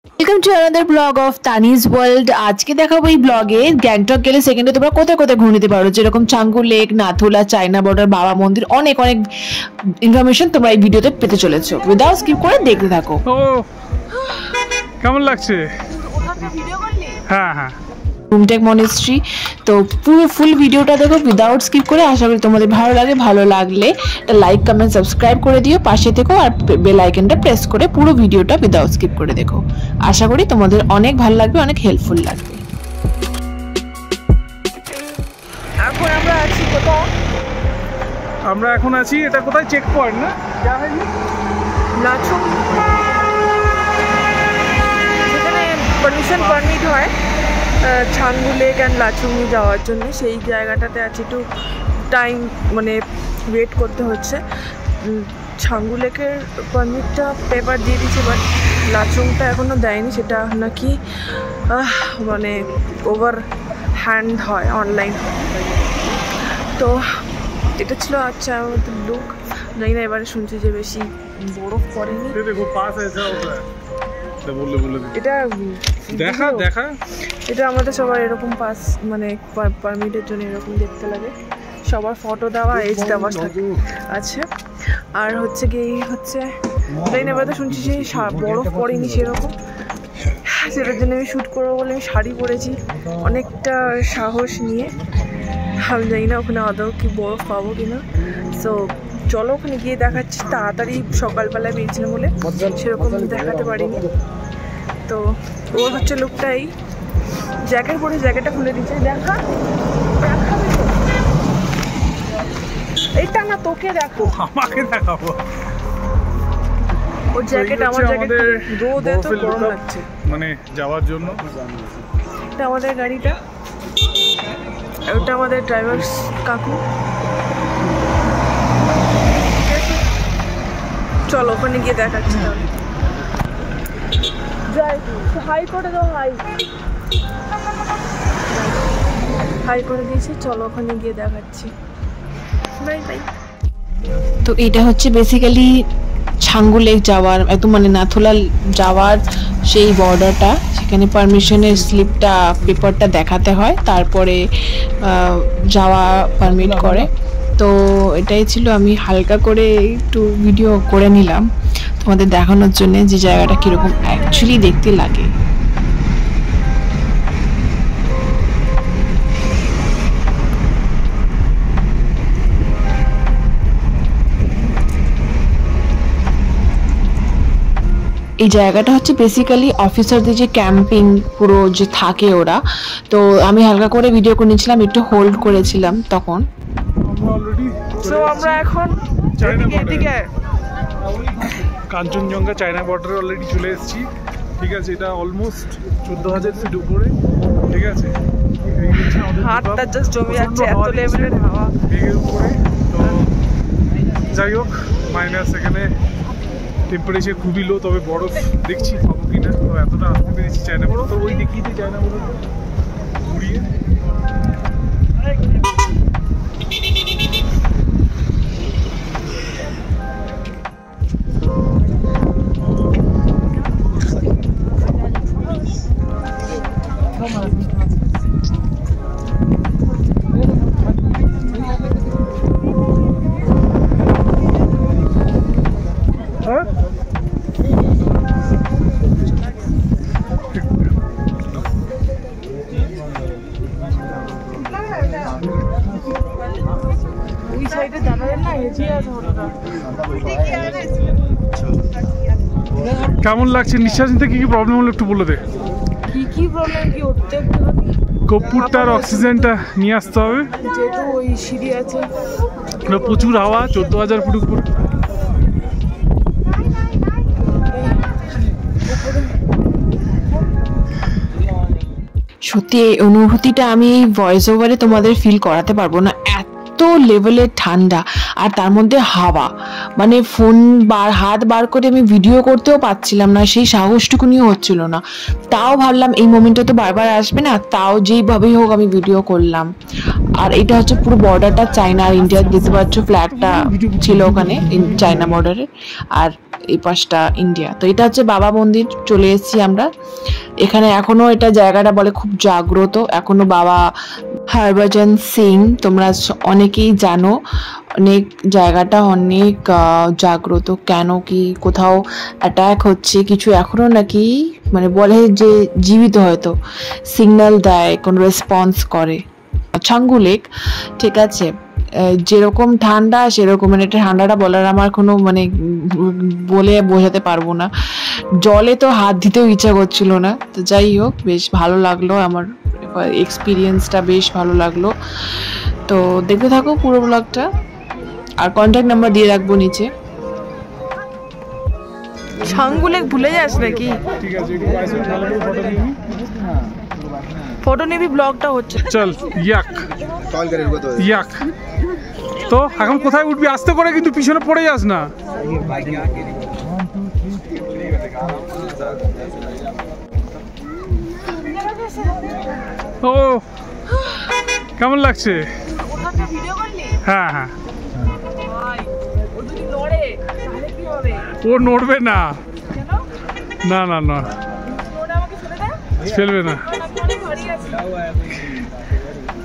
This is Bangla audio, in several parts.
Welcome to another blog of Tanij world. আজকে দেখাবো এই ব্লগে গ্যাংটক গেলে সেকেন্ডে তোমরা কোথায় কোথায় ঘুরে নিতে পারো, যেরকম চাঙ্গু লেক, নাথুলা, চায়না বর্ডার, বাবা মন্দির, অনেক অনেক ইনফরমেশন তোমরা এই ভিডিওতে পেতে চলেছো। উইদাউট স্কিপ করে দেখতে থাকো। কেমন লাগছে? হ্যাঁ হ্যাঁ, রুমটেক মনেস্ট্রি। তো পুরো ফুল ভিডিওটা দেখো উইদাউট স্কিপ করে। আশা করি তোমাদের ভালো লাগে। ভালো লাগলে লাইক, কমেন্ট, সাবস্ক্রাইব করে দিও, পাশে থেকো আর বেল আইকনটা প্রেস করে পুরো ভিডিওটা উইদাউট স্কিপ করে দেখো। আশা করি তোমাদের অনেক ভালো লাগবে, অনেক হেল্পফুল লাগবে। এখন আমরা আছি কোথায়? আমরা এখন আছি, এটা কোথায়? চেক পয়েন্ট না? লাচুং, যেখানে পারমিশন পারমিট হয় ছাঙ্গু লেক অ্যান্ড লাচুংয়ে যাওয়ার জন্য। সেই জায়গাটাতে আছে, একটু টাইম মানে ওয়েট করতে হচ্ছে। ছাঙ্গু লেকের পারমিটটা পেপার দিয়ে দিচ্ছে, বাট লাচুংটা এখনও দেয়নি। সেটা নাকি মানে ওভার হ্যান্ড হয়, অনলাইন। তো এটা ছিল আচ্ছা আমাদের লুক। জানি না, এবারে শুনছি যে বেশি বরফ পড়েনি। এটা দেখা দেখা এটা আমাদের সবার এরকম পাস মানে পারমিটের জন্য এরকম দেখতে লাগে। সবার ফটো দেওয়া, এজ দেওয়া আছে। আর হচ্ছে কি হচ্ছে তাই না, এবার তো শুনছি যে বরফ পড়েনি সেরকম। সেটার জন্য আমি শ্যুট করবো বলে আমি শাড়ি পরেছি অনেকটা সাহস নিয়ে। আমি জানি না ওখানে আদৌ কি বরফ পাবো কিনা। সো চলো ওখানে গিয়ে দেখাচ্ছি। তাড়াতাড়ি সকালবেলায় বেরিয়েছিলাম বলে সেরকম দেখাতে পারিনি। তো ওর হচ্ছে লুকটাই, জ্যাকেট পরে জ্যাকেটটা খুলে দিচ্ছে। দেখাবে তো এইটা না, তোকে দেখো, আমাকে দেখাবো। ওর জ্যাকেট আমার জ্যাকেট, রোদে তো গরম লাগছে মানে যাওয়ার জন্য। এটা আমাদের গাড়িটা, ওটা আমাদের ড্রাইভার কাকু। চলো ওখানে গিয়ে দেখাচ্ছি। তাহলে যাই, হাই করে দাও। হাই করে দিয়েছি, চলো ওখানে গিয়ে দেখাচ্ছি। Bye bye. তো এটা হচ্ছে বেসিক্যালি ছাঙ্গু লেক যাওয়ার, একদম মানে নাথুলা যাওয়ার সেই বর্ডারটা। সেখানে পারমিশনের স্লিপটা, পেপারটা দেখাতে হয়, তারপরে যাওয়া পারমিট করে। তো এটাই ছিল, আমি হালকা করে একটু ভিডিও করে নিলাম তোমাদের দেখানোর জন্য যে জায়গাটা কীরকম অ্যাকচুয়ালি দেখতে লাগে। এই জায়গাটা হচ্ছে বেসিক্যালি অফিসারদের যে ক্যাম্পিং পুরো যে থাকে ওরা। তো আমি হালকা করে ভিডিও করে নিয়েছিলাম, একটু হোল্ড করেছিলাম তখন। আমরা এখন কাঞ্চনজঙ্ঘা চায়না বর্ডারে অলরেডি চলে এসেছি। ঠিক আছে, এটা অলমোস্ট 14,000 ফিট উপরে। ঠিক আছে, হাতটা জাস্ট জমে যাচ্ছে, এত লেভেলের হাওয়া মেঘের উপরে। তো যাই হোক, মাইনাস এখানে টেম্পারেচার খুবই লো, তবে বরফ দেখছি পাবো কিনা। তো এতটা আসতে পেরেছি চায়না বরফ। তো ওই দেখিয়ে দিই চায়না বরফ ঘুরিয়ে। কেমন লাগছে? নিঃশ্বাস নিতে কি কি প্রবলেম হলো একটু বলে দে। কি প্রবলেম? কি উঠতে কর্পূরটার অক্সিজেনটা নিয়ে আসতে হবে, যেহেতু ওই সিঁড়ি আছে। প্রচুর হাওয়া, 14,000 ফুট উপর। সত্যি এই অনুভূতিটা আমি এই ভয়েস ওভারে তোমাদের ফিল করাতে পারবো না। এত লেভেলের ঠান্ডা, আর তার মধ্যে হাওয়া, মানে ফোন হাত বার করে আমি ভিডিও করতেও পারছিলাম না, সেই সাহসটুকুনিও হচ্ছিল না। তাও ভাবলাম এই মোমেন্টটা তো বারবার আসবে না, তাও যেইভাবেই হোক আমি ভিডিও করলাম। আর এটা হচ্ছে পুরো বর্ডারটা চায়না আর ইন্ডিয়া, দেখতে পাচ্ছ ফ্ল্যাগটা ছিল ওখানে চায়না বর্ডারের, আর এই পাশটা ইন্ডিয়া। তো এটা হচ্ছে বাবা মন্দির, চলে এসেছি আমরা এখানে। এখনো এটা জায়গাটা বলে খুব জাগ্রত, এখনো বাবা হরভজন সিং, তোমরা অনেকেই জানো, অনেক জায়গাটা অনেক জাগ্রত। কেন কি কোথাও অ্যাটাক হচ্ছে কিছু এখনো নাকি মানে বলে যে জীবিত হয়তো সিগন্যাল দেয়, কোনো রেসপন্স করে। ছাঙ্গু লেক, ঠিক আছে, যেরকম ঠান্ডা সেরকম, মানে এটা ঠান্ডাটা বলার আমার কোনো মানে বলে বোঝাতে পারবো না। জলে তো হাত দিতেও ইচ্ছা করছিল না। তো যাই হোক, বেশ ভালো লাগলো, আমার এক্সপিরিয়েন্সটা বেশ ভালো লাগলো। তো দেখতে থাকো পুরো ব্লগটা, আর কন্ট্যাক্ট নাম্বার দিয়ে রাখবো নিচে। ছাঙ্গু লেক ভুলে যাস নাকি? ঠিক আছে, একটু বাইসের ভালো করে ফটো নিবি, ফটো নিবি, ব্লগটা হচ্ছে। চল ইয়াক ইয়াক। তো এখন কোথায় উঠবি? আস্তে করে, কিন্তু পিছনে পড়ে যাস না। ও কেমন লাগছে? হ্যাঁ হ্যাঁ, ও নড়বে না, না না না, ফেলবে না।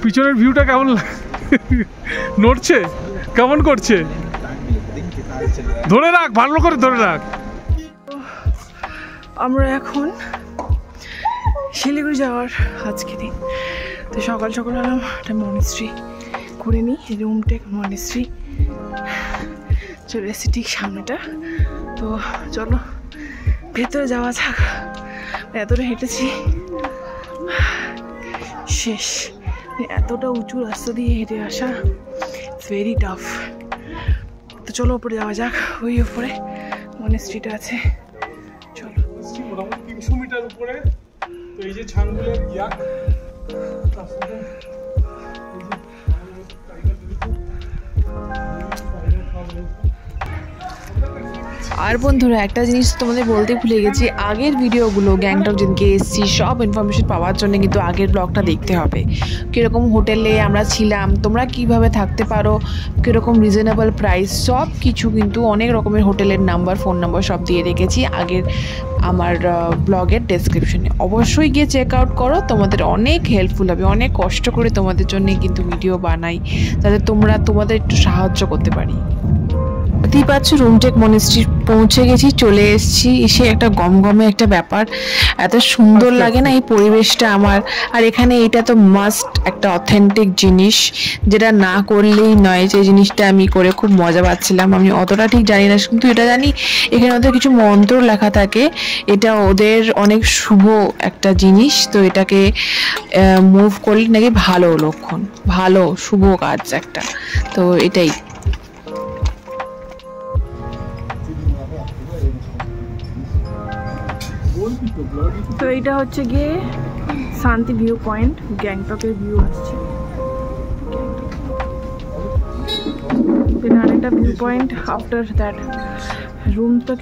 পিছনের ভিউটা কেমন নড়ছে, কেমন করছে? ধরে রাখ, ভালো করে ধরে রাখ। আমরা এখন শিলিগুড়ি যাওয়ার আজকে দিন। তো সকাল সকাল হলাম একটা মনেস্ট্রি করে নিই, রুমটেক মনেস্ট্রি, চলে এসেছি ঠিক সামনেটা। তো চলো ভেতরে যাওয়া যাক। এতটা হেঁটেছি, শেষ। এতটা উঁচু রাস্তা দিয়ে হেঁটে আসা, ইটস ভেরি টাফ। তো চলো উপরে যাওয়া যাক, ওই উপরে মনেস্ট্রিটা আছে, চলো। মোটামুটি 300 মিটার উপরে। তো এই যে ছাঙ্গু লেক ইয়াক, আর বন্ধুরা একটা জিনিস তোমাদের বলতে ভুলে গেছি, আগের ভিডিওগুলো গ্যাংটক যেদিনকে এসেছি সব ইনফরমেশন পাওয়ার জন্য কিন্তু আগের ব্লগটা দেখতে হবে। কীরকম হোটেলে আমরা ছিলাম, তোমরা কিভাবে থাকতে পারো, কীরকম রিজনেবল প্রাইস, সব কিছু কিন্তু অনেক রকমের হোটেলের নাম্বার, ফোন নাম্বার সব দিয়ে রেখেছি আগের আমার ব্লগের ডেসক্রিপশনে। অবশ্যই গিয়ে চেক আউট করো, তোমাদের অনেক হেল্পফুল হবে। অনেক কষ্ট করে তোমাদের জন্য কিন্তু ভিডিও বানাই, যাতে তোমাদের একটু সাহায্য করতে পারি। দেখতেই পাচ্ছ রুমটেক মনেস্ট্রি পৌঁছে গেছি, চলে এসেছি। এসে একটা গমগমে একটা ব্যাপার, এত সুন্দর লাগে না এই পরিবেশটা আমার। আর এখানে এটা তো মাস্ট একটা অথেন্টিক জিনিস, যেটা না করলেই নয়। যে জিনিসটা আমি করে খুব মজা পাচ্ছিলাম। আমি অতটা ঠিক জানি না, কিন্তু এটা জানি এখানে ওদের কিছু মন্ত্র লেখা থাকে, এটা ওদের অনেক শুভ একটা জিনিস। তো এটাকে মুভ করলে নাকি ভালো লক্ষণ, ভালো শুভ কাজ একটা। তো এটাই। তো এইটা হচ্ছে গিয়ে শান্তি ভিউ পয়েন্ট, গ্যাংটকের ভিউ আসছে। আরেকটা view point after that Rumtek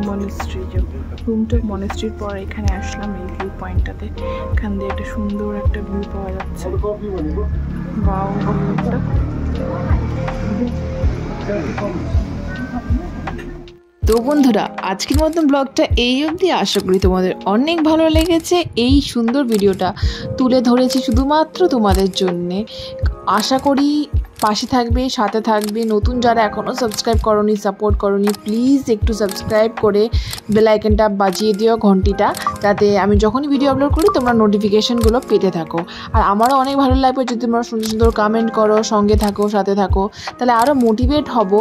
monastery, Rumtek মনেস্ট্রির পর এখানে আসলাম এই ভিউ পয়েন্টটাতে। এখান দিয়ে একটা সুন্দর একটা ভিউ পাওয়া যাচ্ছে। বাও, ভিউটা তো বন্ধুরা আজকের মতন ব্লগটা এই অবধি। আশা করি তোমাদের অনেক ভালো লেগেছে। এই সুন্দর ভিডিওটা তুলে ধরেছি শুধুমাত্র তোমাদের জন্যে। আশা করি পাশে থাকবে, সাথে থাকবে। নতুন যারা এখনও সাবস্ক্রাইব করোনি, সাপোর্ট করোনি, প্লিজ একটু সাবস্ক্রাইব করে বেল আইকনটা বাজিয়ে দিও, ঘন্টিটা, যাতে আমি যখনই ভিডিও আপলোড করি তোমরা নোটিফিকেশনগুলো পেতে থাকো। আর আমারও অনেক ভালো লাগবে যদি তোমরা সুন্দর সুন্দর কমেন্ট করো, সঙ্গে থাকো, সাথে থাকো, তাহলে আরও মোটিভেট হব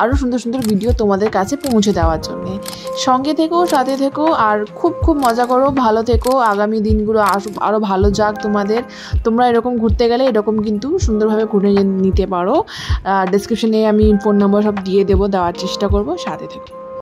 আরও সুন্দর সুন্দর ভিডিও তোমাদের কাছে পৌঁছে দেওয়ার জন্যে। সঙ্গে থেকো, সাথে থেকো, আর খুব খুব মজা করো, ভালো থেকো। আগামী দিনগুলো আরও ভালো যাক তোমাদের। তোমরা এরকম ঘুরতে গেলে এরকম কিন্তু সুন্দরভাবে ঘুরে নিতে পারো। ডেসক্রিপশনে আমি ফোন নাম্বার সব দিয়ে দেবো, দেওয়ার চেষ্টা করবো। সাথে থেকো।